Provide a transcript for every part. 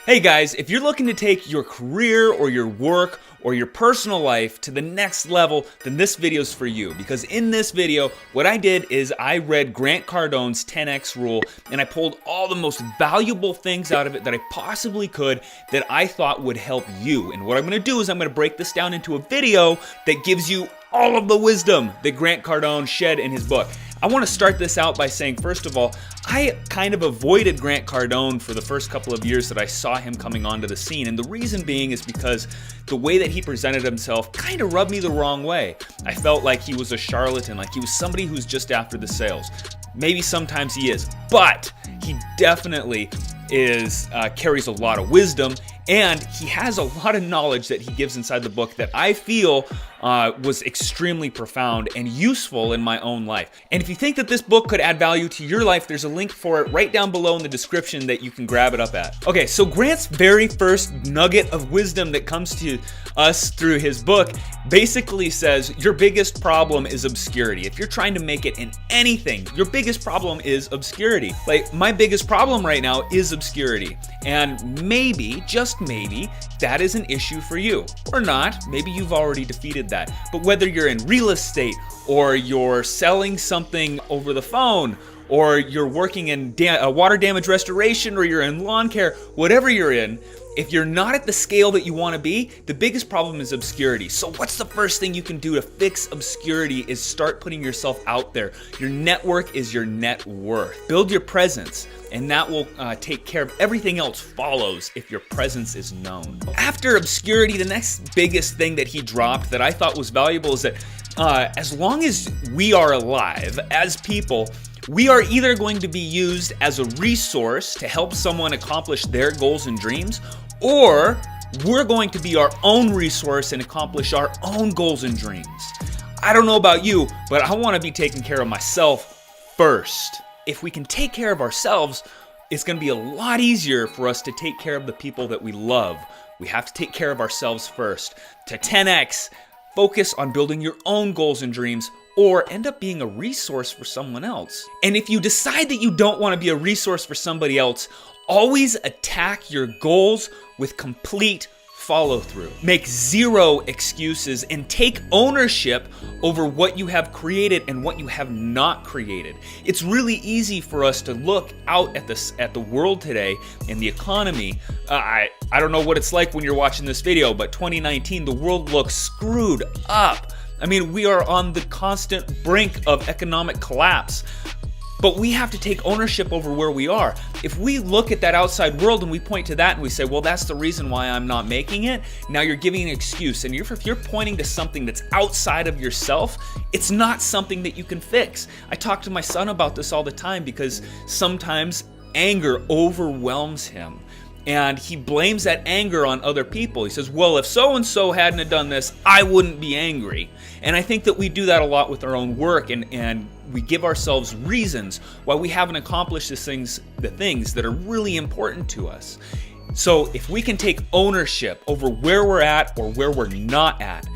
Hey guys, if you're looking to take your career or your work or your personal life to the next level, then this video's for you. Because in this video, what I did is I read Grant Cardone's 10X rule and I pulled all the most valuable things out of it that I possibly could that I thought would help you. And what I'm gonna do is I'm gonna break this down into a video that gives you all of the wisdom that Grant Cardone shed in his book. I want to start this out by saying, first of all, I kind of avoided Grant Cardone for the first couple of years that I saw him coming onto the scene. And the reason being is because the way that he presented himself kind of rubbed me the wrong way. I felt like he was a charlatan, like he was somebody who's just after the sales. Maybe sometimes he is, but he definitely carries a lot of wisdom, and he has a lot of knowledge that he gives inside the book that I feel was extremely profound and useful in my own life. And if you think that this book could add value to your life, there's a link for it right down below in the description that you can grab it up at. Okay, so Grant's very first nugget of wisdom that comes to us through his book basically says your biggest problem is obscurity. If you're trying to make it in anything, your biggest problem is obscurity. Like, my biggest problem right now is obscurity. And maybe, just maybe, that is an issue for you. Or not, maybe you've already defeated that. But whether you're in real estate, or you're selling something over the phone, or you're working in water damage restoration, or you're in lawn care, whatever you're in, if you're not at the scale that you want to be, the biggest problem is obscurity. So what's the first thing you can do to fix obscurity is start putting yourself out there. Your network is your net worth. Build your presence, and that will take care of everything else follows if your presence is known. After obscurity, the next biggest thing that he dropped that I thought was valuable is that as long as we are alive as people, we are either going to be used as a resource to help someone accomplish their goals and dreams, or we're going to be our own resource and accomplish our own goals and dreams. I don't know about you, but I want to be taking care of myself first. If we can take care of ourselves, it's going to be a lot easier for us to take care of the people that we love. We have to take care of ourselves first. To 10X, focus on building your own goals and dreams, or end up being a resource for someone else. And if you decide that you don't want to be a resource for somebody else, always attack your goals with complete follow-through. Make zero excuses and take ownership over what you have created and what you have not created. It's really easy for us to look out at the world today and the economy. I don't know what it's like when you're watching this video, but 2019, the world looks screwed up. I mean, we are on the constant brink of economic collapse. But we have to take ownership over where we are. If we look at that outside world and we point to that and we say, well, that's the reason why I'm not making it, now you're giving an excuse. And if you're pointing to something that's outside of yourself, it's not something that you can fix. I talk to my son about this all the time because sometimes anger overwhelms him. And he blames that anger on other people. He says, well, if so-and-so hadn't have done this, I wouldn't be angry. And I think that we do that a lot with our own work, and we give ourselves reasons why we haven't accomplished the things that are really important to us. So if we can take ownership over where we're at or where we're not at,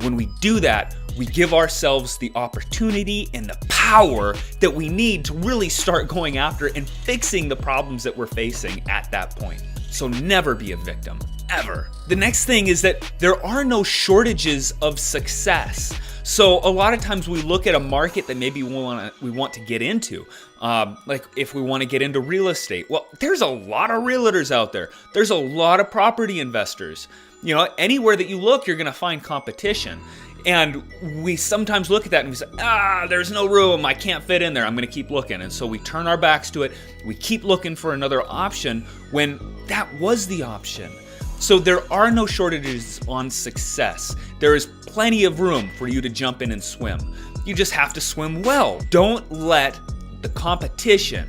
when we do that, we give ourselves the opportunity and the power that we need to really start going after and fixing the problems that we're facing at that point. So never be a victim, ever. The next thing is that there are no shortages of success. So a lot of times we look at a market that maybe we want to get into. Like if we want to get into real estate, well, there's a lot of realtors out there. There's a lot of property investors. You know, anywhere that you look, you're going to find competition. And we sometimes look at that and we say, there's no room, I can't fit in there, I'm gonna keep looking. And so we turn our backs to it, we keep looking for another option when that was the option. So there are no shortages on success. There is plenty of room for you to jump in and swim. You just have to swim well. Don't let the competition,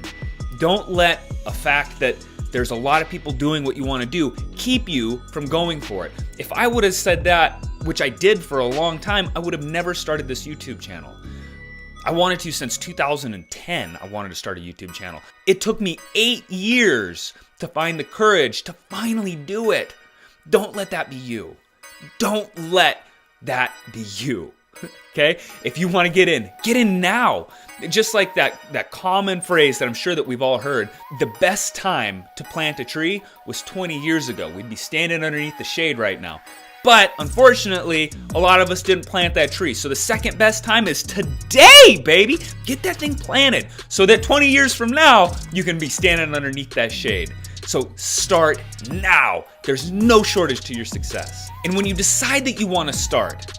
don't let a fact that there's a lot of people doing what you want to do keep you from going for it. If I would have said that, which I did for a long time, I would have never started this YouTube channel. I wanted to since 2010, I wanted to start a YouTube channel. It took me 8 years to find the courage to finally do it. Don't let that be you. Don't let that be you. Okay? If you want to get in now. Just like that common phrase that I'm sure that we've all heard, the best time to plant a tree was 20 years ago. We'd be standing underneath the shade right now. But unfortunately, a lot of us didn't plant that tree. So the second best time is today, baby. Get that thing planted so that 20 years from now, you can be standing underneath that shade. So start now. There's no shortage to your success. And when you decide that you want to start,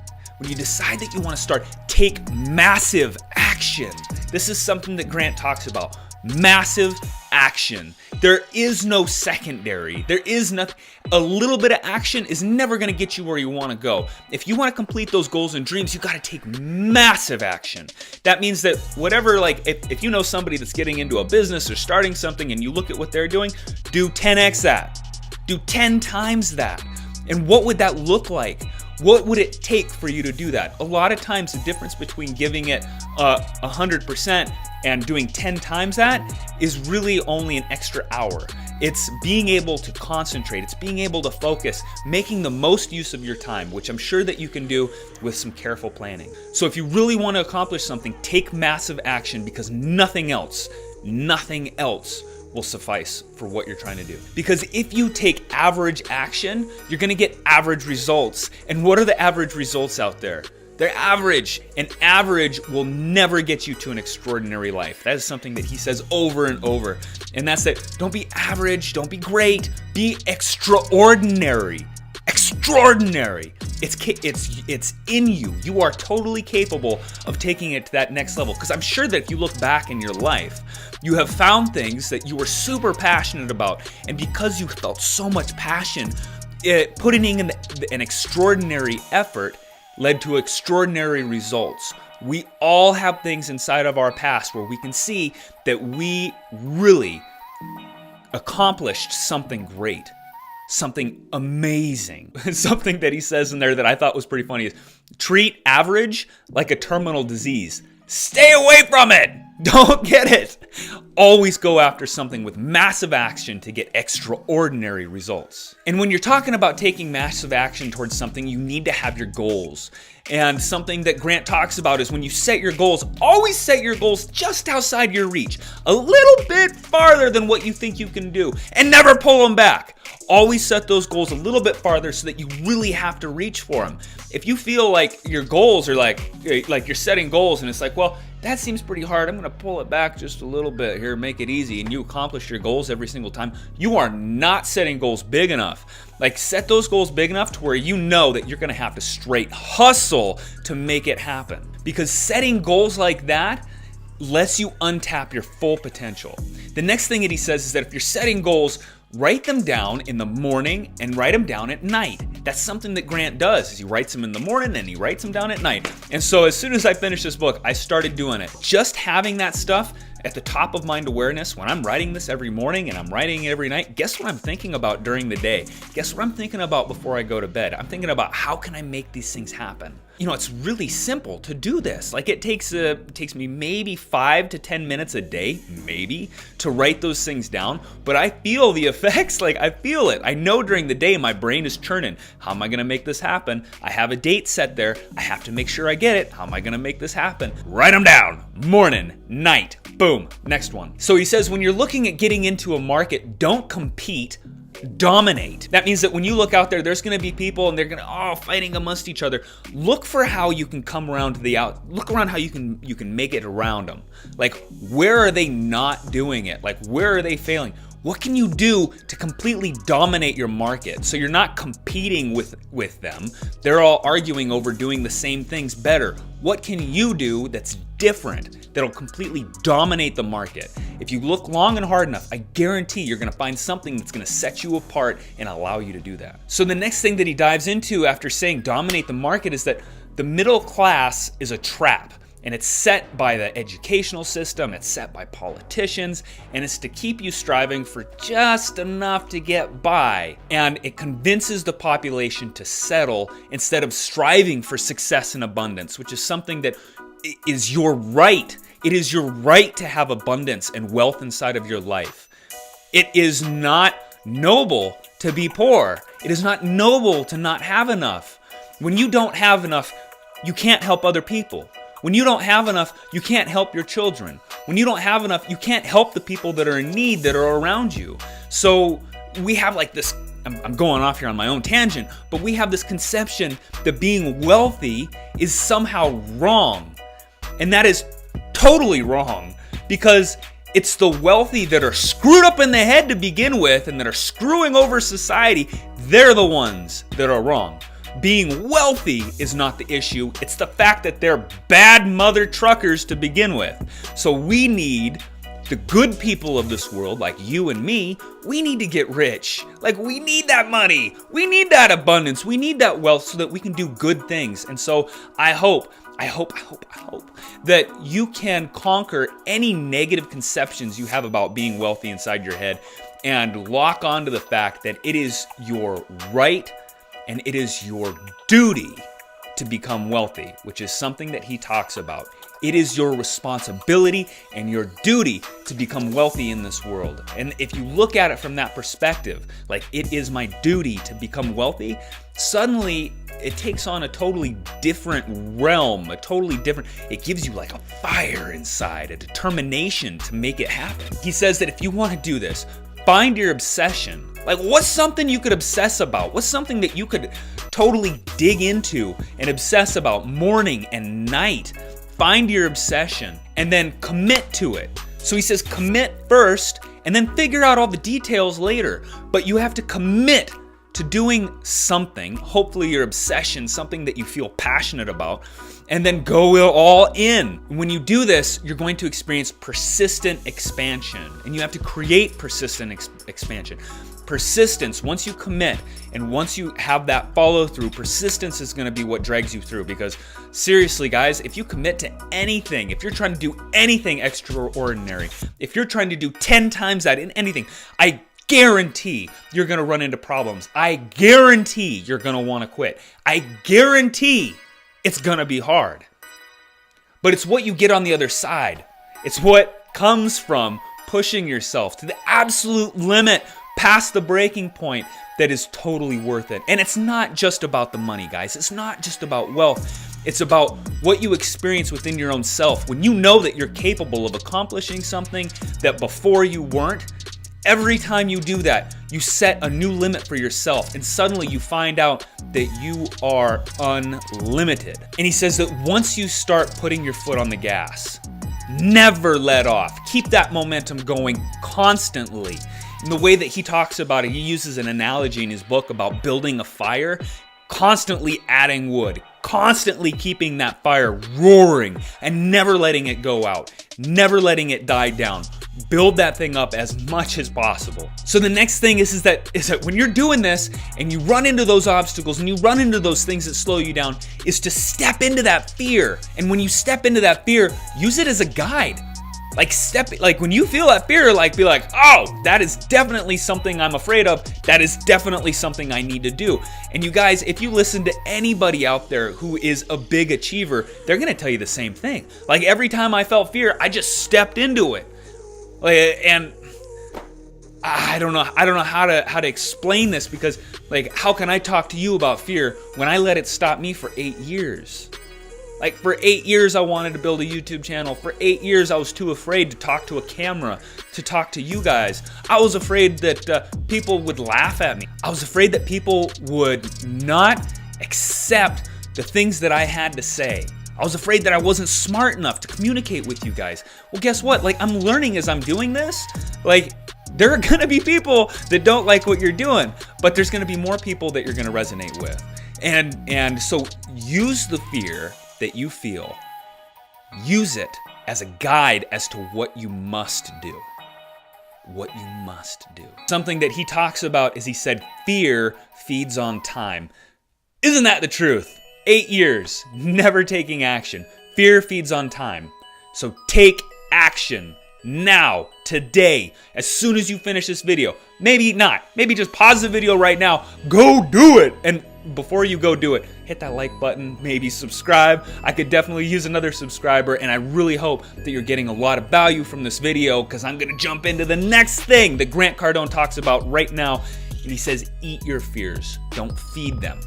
take massive action. This is something that Grant talks about. Massive action. There is no secondary. There is nothing. A little bit of action is never going to get you where you want to go. If you want to complete those goals and dreams, you got to take massive action. That means that whatever, like if you know somebody that's getting into a business or starting something and you look at what they're doing, do 10x that. Do 10 times that. And what would that look like? What would it take for you to do that? A lot of times the difference between giving it 100% and doing 10 times that is really only an extra hour. It's being able to concentrate. It's being able to focus, making the most use of your time, which I'm sure that you can do with some careful planning. So if you really want to accomplish something, take massive action, because nothing else will suffice for what you're trying to do. Because if you take average action, you're going to get average results. And what are the average results out there? They're average, and average will never get you to an extraordinary life. That is something that he says over and over. And that's that. Don't be average, don't be great, be extraordinary. Extraordinary. It's in you. You are totally capable of taking it to that next level. Because I'm sure that if you look back in your life, you have found things that you were super passionate about. And because you felt so much passion, putting in an extraordinary effort led to extraordinary results. We all have things inside of our past where we can see that we really accomplished something great, something amazing. Something that he says in there that I thought was pretty funny is, treat average like a terminal disease. Stay away from it. Don't get it. Always go after something with massive action to get extraordinary results. And when you're talking about taking massive action towards something, you need to have your goals. And something that Grant talks about is when you set your goals, always set your goals just outside your reach, a little bit farther than what you think you can do, and never pull them back. Always set those goals a little bit farther so that you really have to reach for them. If you feel like your goals are like you're setting goals and it's like, well, that seems pretty hard, I'm going to pull it back just a little bit here, make it easy, and you accomplish your goals every single time, you are not setting goals big enough. Like, set those goals big enough to where you know that you're going to have to straight hustle to make it happen. Because setting goals like that lets you untap your full potential. The next thing that he says is that if you're setting goals, write them down in the morning and write them down at night. That's something that Grant does, is he writes them in the morning and he writes them down at night. And so as soon as I finished this book, I started doing it. Just having that stuff at the top of mind awareness, when I'm writing this every morning and I'm writing it every night, guess what I'm thinking about during the day? Guess what I'm thinking about before I go to bed? I'm thinking about, how can I make these things happen? You know, it's really simple to do this. Like, it takes me maybe 5 to 10 minutes a day, maybe, to write those things down. But I feel the effects. Like, I feel it. I know during the day my brain is churning. How am I going to make this happen? I have a date set there. I have to make sure I get it. How am I going to make this happen? Write them down. Morning, night, boom. Next one. So he says, when you're looking at getting into a market, don't compete, dominate. That means that when you look out there, there's going to be people and they're going to fighting amongst each other. Look for how you can come around to the out. Look around how you can make it around them. Like, where are they not doing it? Like, where are they failing? What can you do to completely dominate your market so you're not competing with them? They're all arguing over doing the same things better. What can you do that's different, that'll completely dominate the market? If you look long and hard enough, I guarantee you're going to find something that's going to set you apart and allow you to do that. So the next thing that he dives into after saying dominate the market is that the middle class is a trap. And it's set by the educational system, it's set by politicians, and it's to keep you striving for just enough to get by. And it convinces the population to settle instead of striving for success and abundance, which is something that is your right. It is your right to have abundance and wealth inside of your life. It is not noble to be poor. It is not noble to not have enough. When you don't have enough, you can't help other people. When you don't have enough, you can't help your children. When you don't have enough, you can't help the people that are in need that are around you. So we have like this, I'm going off here on my own tangent, but we have this conception that being wealthy is somehow wrong. And that is totally wrong, because it's the wealthy that are screwed up in the head to begin with and that are screwing over society. They're the ones that are wrong. Being wealthy is not the issue. It's the fact that they're bad mother truckers to begin with. So we need the good people of this world, like you and me, we need to get rich. Like, we need that money. We need that abundance. We need that wealth so that we can do good things. And so I hope that you can conquer any negative conceptions you have about being wealthy inside your head and lock onto the fact that it is your right and it is your duty to become wealthy, which is something that he talks about. It is your responsibility and your duty to become wealthy in this world. And if you look at it from that perspective, like it is my duty to become wealthy, suddenly it takes on a totally different realm, it gives you like a fire inside, a determination to make it happen. He says that if you want to do this, find your obsession. Like, what's something you could obsess about? What's something that you could totally dig into and obsess about morning and night? Find your obsession and then commit to it. So he says commit first and then figure out all the details later. But you have to commit to doing something, hopefully your obsession, something that you feel passionate about, and then go all in. When you do this, you're going to experience persistent expansion, and you have to create persistent expansion. Persistence, once you commit and once you have that follow through, persistence is going to be what drags you through. Because seriously, guys, if you commit to anything, if you're trying to do anything extraordinary, if you're trying to do 10 times that in anything, I guarantee you're going to run into problems. I guarantee you're going to want to quit. I guarantee it's going to be hard. But it's what you get on the other side. It's what comes from pushing yourself to the absolute limit, past the breaking point, that is totally worth it. And it's not just about the money, guys. It's not just about wealth. It's about what you experience within your own self. When you know that you're capable of accomplishing something that before you weren't, every time you do that, you set a new limit for yourself, and suddenly you find out that you are unlimited. And he says that once you start putting your foot on the gas, never let off. Keep that momentum going constantly. And the way that he talks about it, he uses an analogy in his book about building a fire, constantly adding wood, constantly keeping that fire roaring and never letting it go out, never letting it die down. Build that thing up as much as possible. So the next thing is that when you're doing this and you run into those obstacles and you run into those things that slow you down, is to step into that fear. And when you step into that fear, use it as a guide. Like when you feel that fear, be like, oh, that is definitely something I'm afraid of. That is definitely something I need to do. And you guys, if you listen to anybody out there who is a big achiever, they're gonna tell you the same thing. Like every time I felt fear, I just stepped into it. And I don't know how to explain this, because how can I talk to you about fear when I let it stop me for 8 years? For 8 years, I wanted to build a YouTube channel. For 8 years, I was too afraid to talk to a camera, to talk to you guys. I was afraid that people would laugh at me. I was afraid that people would not accept the things that I had to say. I was afraid that I wasn't smart enough to communicate with you guys. Well, guess what? I'm learning as I'm doing this. There are gonna be people that don't like what you're doing, but there's gonna be more people that you're gonna resonate with. And so use the fear that you feel, use it as a guide as to what you must do. What you must do. Something that he talks about is, he said, fear feeds on time. Isn't that the truth? 8 years, never taking action. Fear feeds on time. So take action now, today, as soon as you finish this video. Maybe not. Maybe just pause the video right now. Go do it. And before you go do it, hit that like button, maybe subscribe. I could definitely use another subscriber, and I really hope that you're getting a lot of value from this video, because I'm going to jump into the next thing that Grant Cardone talks about right now. And he says, eat your fears. Don't feed them.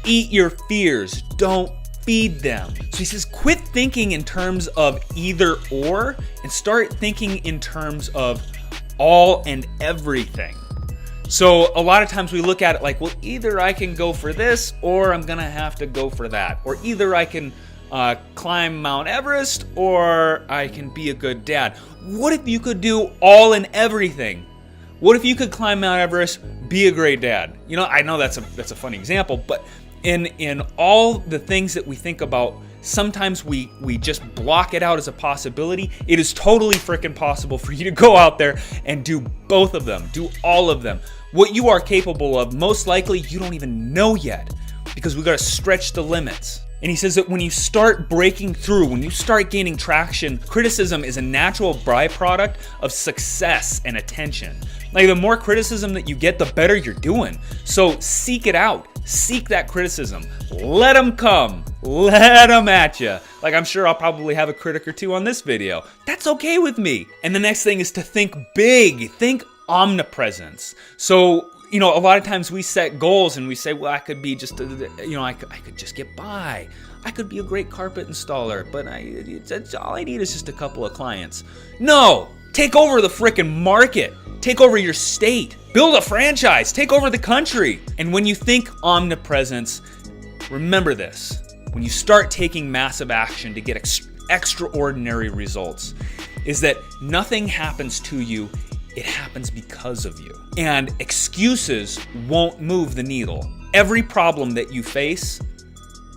Eat your fears. Don't feed them. So he says, quit thinking in terms of either or and start thinking in terms of all and everything. So a lot of times we look at it like, well, either I can go for this or I'm gonna have to go for that. Or either I can climb Mount Everest or I can be a good dad. What if you could do all and everything? What if you could climb Mount Everest, be a great dad? You know, I know that's a funny example, but in all the things that we think about, sometimes we just block it out as a possibility. It is totally freaking possible for you to go out there and do both of them, do all of them. What you are capable of, most likely you don't even know yet, because we got to stretch the limits. And he says that when you start breaking through, when you start gaining traction, criticism is a natural byproduct of success and attention. Like, the more criticism that you get, the better you're doing. So seek it out. Seek that criticism. Let them come. Let them at you. Like, I'm sure I'll probably have a critic or two on this video. That's okay with me. And the next thing is to think big. Think omnipresence. So, you know, a lot of times we set goals and we say, well, I could be just, I could just get by. I could be a great carpet installer, but all I need is just a couple of clients. No, take over the frickin' market. Take over your state. Build a franchise. Take over the country. And when you think omnipresence, remember this. When you start taking massive action to get extraordinary results, is that nothing happens to you. It happens because of you. And excuses won't move the needle. Every problem that you face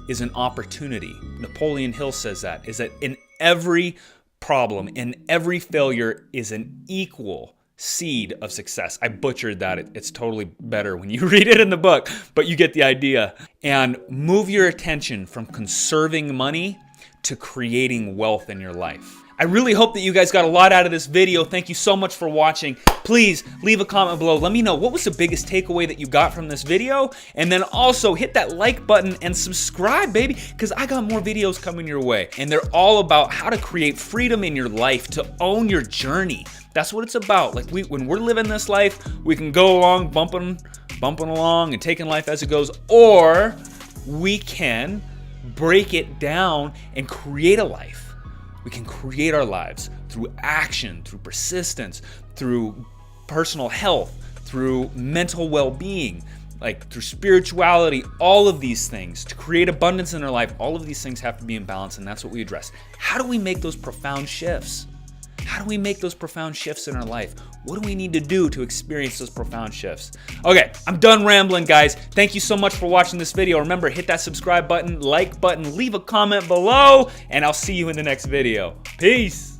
is an opportunity. Napoleon Hill says that, is that in every problem, in every failure is an equal seed of success. I butchered that. It's totally better when you read it in the book, but you get the idea. And move your attention from conserving money to creating wealth in your life. I really hope that you guys got a lot out of this video. Thank you so much for watching. Please leave a comment below. Let me know what was the biggest takeaway that you got from this video. And then also hit that like button and subscribe, baby, because I got more videos coming your way. And they're all about how to create freedom in your life, to own your journey. That's what it's about. Like, when we're living this life, we can go along bumping along and taking life as it goes, or we can break it down and create a life. We can create our lives through action, through persistence, through personal health, through mental well-being, like through spirituality, all of these things. To create abundance in our life, all of these things have to be in balance, and that's what we address. How do we make those profound shifts? How do we make those profound shifts in our life? What do we need to do to experience those profound shifts? Okay, I'm done rambling, guys. Thank you so much for watching this video. Remember, hit that subscribe button, like button, leave a comment below, and I'll see you in the next video. Peace.